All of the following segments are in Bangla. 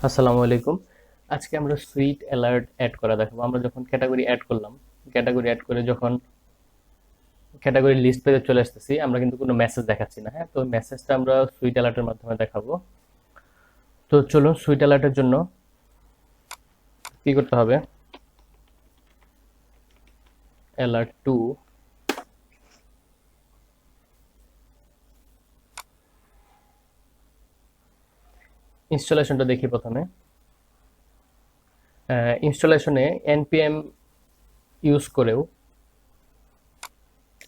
আসসালামু আলাইকুম। আজকে আমরা সুইট অ্যালার্ট অ্যাড করা দেখাবো। আমরা যখন ক্যাটাগরি অ্যাড করলাম, ক্যাটাগরি অ্যাড করে যখন ক্যাটাগরি লিস্ট পেজে চলে আসতেছি, আমরা কিন্তু কোনো মেসেজ দেখাচ্ছি না। হ্যাঁ, তো মেসেজটা আমরা সুইট অ্যালার্টের মাধ্যমে দেখাবো। তো চলুন, সুইট অ্যালার্টের জন্য কি করতে হবে? অ্যালার্ট টু ইনস্টলেশনটা দেখি প্রথমে। ইনস্টলেশনে npm ইউজ করেও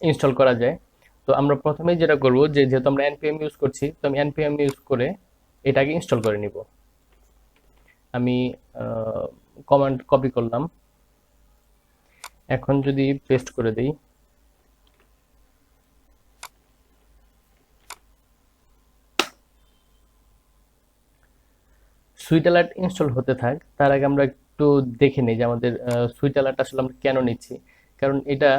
ইনস্টল করা যায়। তো আমরা প্রথমেই যেটা করব, যেহেতু আমরা npm ইউজ করছি, তো আমি npm ইউজ করে এটাকে ইনস্টল করে নিব। আমি কমান্ড কপি করলাম, এখন যদি পেস্ট করে দিই, সুইট অ্যালার্ট ইনস্টল হতে থাক। তার আগে আমরা একটু দেখে নিই যে আমাদের সুইট অ্যালার্ট আসলে আমরা কেন নিচ্ছি। কারণ এটা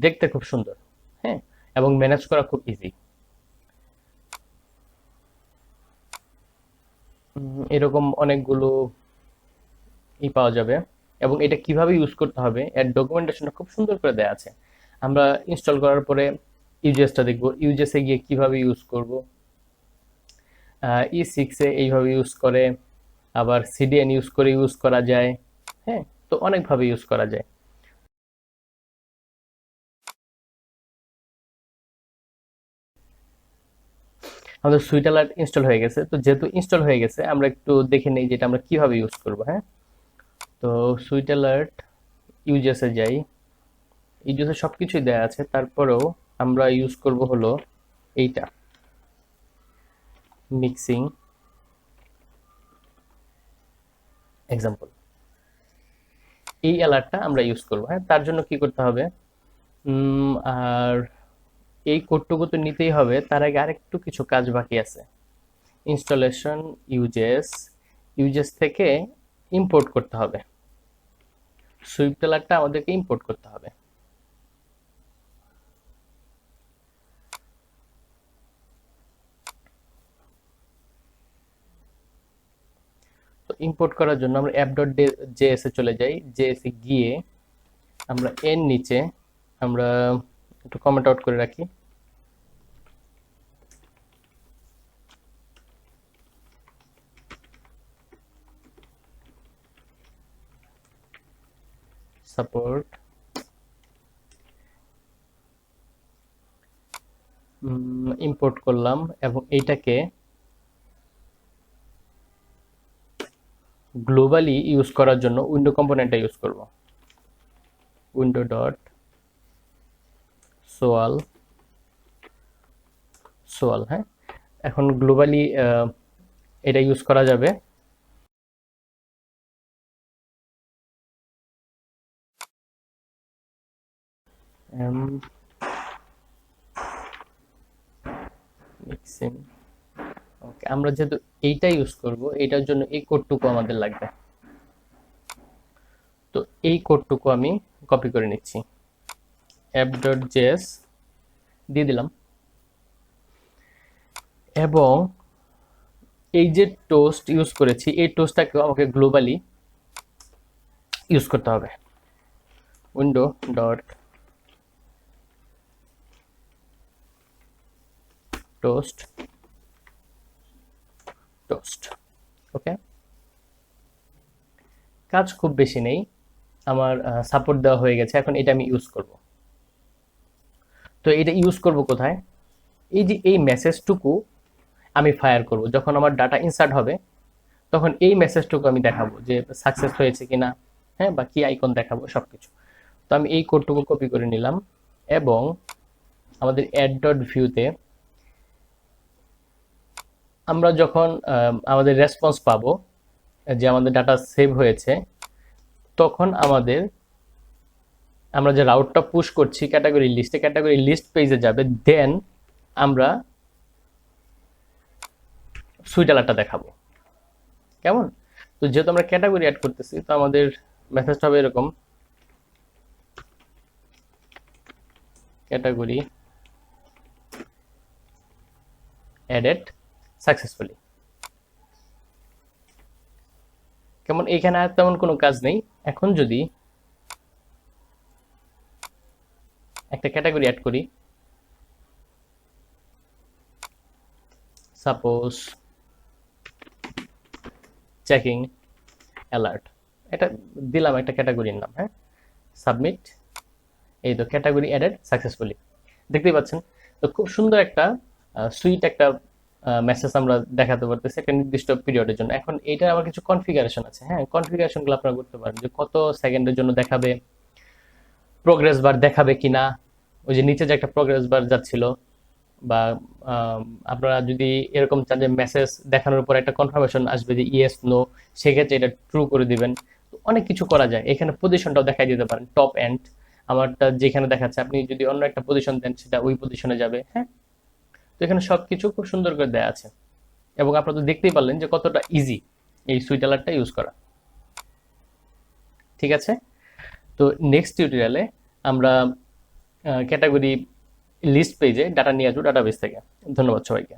দেখতে খুব সুন্দর, হ্যাঁ, এবং ম্যানেজ করা খুব ইজি। এরকম অনেকগুলো পাওয়া যাবে, এবং এটা কিভাবে ইউজ করতে হবে এর ডকুমেন্টেশনটা খুব সুন্দর করে দেওয়া আছে। আমরা ইনস্টল করার পরে ইউজেসটা দেখব, ইউজেসে গিয়ে কিভাবে ইউজ করব। E6 এইভাবে ইউজ করে, আবার সিডিএন ইউজ করে ইউজ করা যায়। হ্যাঁ, তো অনেকভাবে ইউজ করা যায়। আমাদের সুইট অ্যালার্ট ইনস্টল হয়ে গেছে। তো যেহেতু ইনস্টল হয়ে গেছে, আমরা একটু দেখে নিই যেটা আমরা কিভাবে ইউজ করব। হ্যাঁ, তো সুইট অ্যালার্ট ইউজেসে যাই। ইউজেসে সবকিছুই দেওয়া আছে, তারপরেও আমরা ইউজ করব হলো এইটা, মিক্সিং এক্সাম্পল। এই অ্যালার্টটা আমরা ইউজ করব। হ্যাঁ, তার জন্য কি করতে হবে? আর এই কোডটুকু তো নিতেই হবে, তার আগে আরেকটু কিছু কাজ বাকি আছে। ইনস্টলেশন ইউজেস, ইউজেস থেকে ইম্পোর্ট করতে হবে। সুইফট অ্যালার্টটা আমাদেরকে ইম্পোর্ট করতে হবে। তো ইম্পোর্ট করার জন্য আমরা app.js এ চলে যাই। js এ গিয়ে আমরা এর নিচে আমরা একটু কমেন্ট আউট করে রাখি, সাপোর্ট ইম্পোর্ট করলাম, এবং এইটাকে গ্লোবালি ইউজ করার জন্য উইন্ডো কম্পোনেন্টটা ইউজ করব। উইন্ডো ডট সোয়াল সোয়াল, হ্যাঁ, এখন গ্লোবালি এটা ইউজ করা যাবে। মিক্সিং, ওকে, আমরা যেহেতু এইটা ইউজ করব, এটার জন্য এই কোডটুকু আমাদের লাগবে। তো এই কোডটুকু আমি কপি করে নিচ্ছি, app.js দিয়ে দিলাম, এবং এই যে টোস্ট ইউজ করেছি, এই টোস্টটাকেও আমাকে গ্লোবালি ইউজ করতে হবে। উইন্ডো ডট টোস্ট টোস্ট, ওকে। কাজ খুব বেশি নেই, আমার সাপোর্ট দেওয়া হয়ে গেছে। এখন এটা আমি ইউজ করব। তো এটা ইউজ করব কোথায়? এই যে এই মেসেজটুকু আমি ফায়ার করব যখন আমার ডাটা ইনসার্ট হবে, তখন এই মেসেজটুকু আমি দেখাবো যে সাকসেস হয়েছে কিনা, হ্যাঁ, বা কি আইকন দেখাবো, সবকিছু। তো আমি এই কোডটুকু কপি করে নিলাম, এবং আমাদের অ্যাড ডট ভিউতে আমরা যখন আমাদের রেসপন্স পাবো যে আমাদের ডাটা সেভ হয়েছে, তখন আমরা যে রাউটটা পুশ করছি ক্যাটাগরি লিস্ট পেজে যাবে, দেন আমরা সুইট অ্যালার্টটা দেখাবো। কেমন? তো যেহেতু আমরা ক্যাটাগরি অ্যাড করতেছি, তো আমাদের মেসেজটা হবে এরকম, ক্যাটাগরি অ্যাডেড সাকসেসফুলি। কেমন এখানে আর তেমন কোনো কাজ নেই। এখন যদি একটা ক্যাটাগরি অ্যাড করি, সাপোজ চেকিং অ্যালার্ট, এটা দিলাম একটা ক্যাটাগরির নাম, হ্যাঁ, সাবমিট। এই তো ক্যাটাগরি অ্যাডেড সাকসেসফুলি, দেখতেই পাচ্ছেন। তো খুব সুন্দর একটা সুইট একটা মেসেজ আমরা দেখাতে পারতেছি একটা নির্দিষ্ট পিরিয়ডের জন্য। এখন এটা আবার কিছু কনফিগারেশন আছে, হ্যাঁ, কনফিগারেশনগুলো আপনারা করতে পারেন যে কত সেকেন্ডের জন্য দেখাবে, প্রোগ্রেস বার দেখাবে কিনা, ওই যে নিচে যে একটা প্রোগ্রেস বার যাচ্ছিল, বা আম, আপনারা যদি এরকম চান যে মেসেজ দেখানোর পর একটা কনফার্মেশন আসবে যে ইয়েস নো, সেক্ষেত্রে এটা ট্রু করে দিবেন। তো অনেক কিছু করা যায়। এখানে পজিশনটাও দেখাই দিতে পারেন, টপ এন্ড আমারটা যেখানে দেখাচ্ছে, আপনি যদি অন্য একটা পজিশন দেন সেটা ওই পজিশনে যাবে, হ্যাঁ। তো এখানে সবকিছু খুব সুন্দর করে দেয়া আছে, এবং আপনারা তো দেখতেই পারলেন যে কতটা ইজি এই সুইট অ্যালার্টটা ইউজ করা। ঠিক আছে, তো নেক্সট টিউটোরিয়ালে আমরা ক্যাটাগরি লিস্ট পেজে ডাটা নিয়ে আসবো ডাটাবেস থেকে। ধন্যবাদ সবাইকে।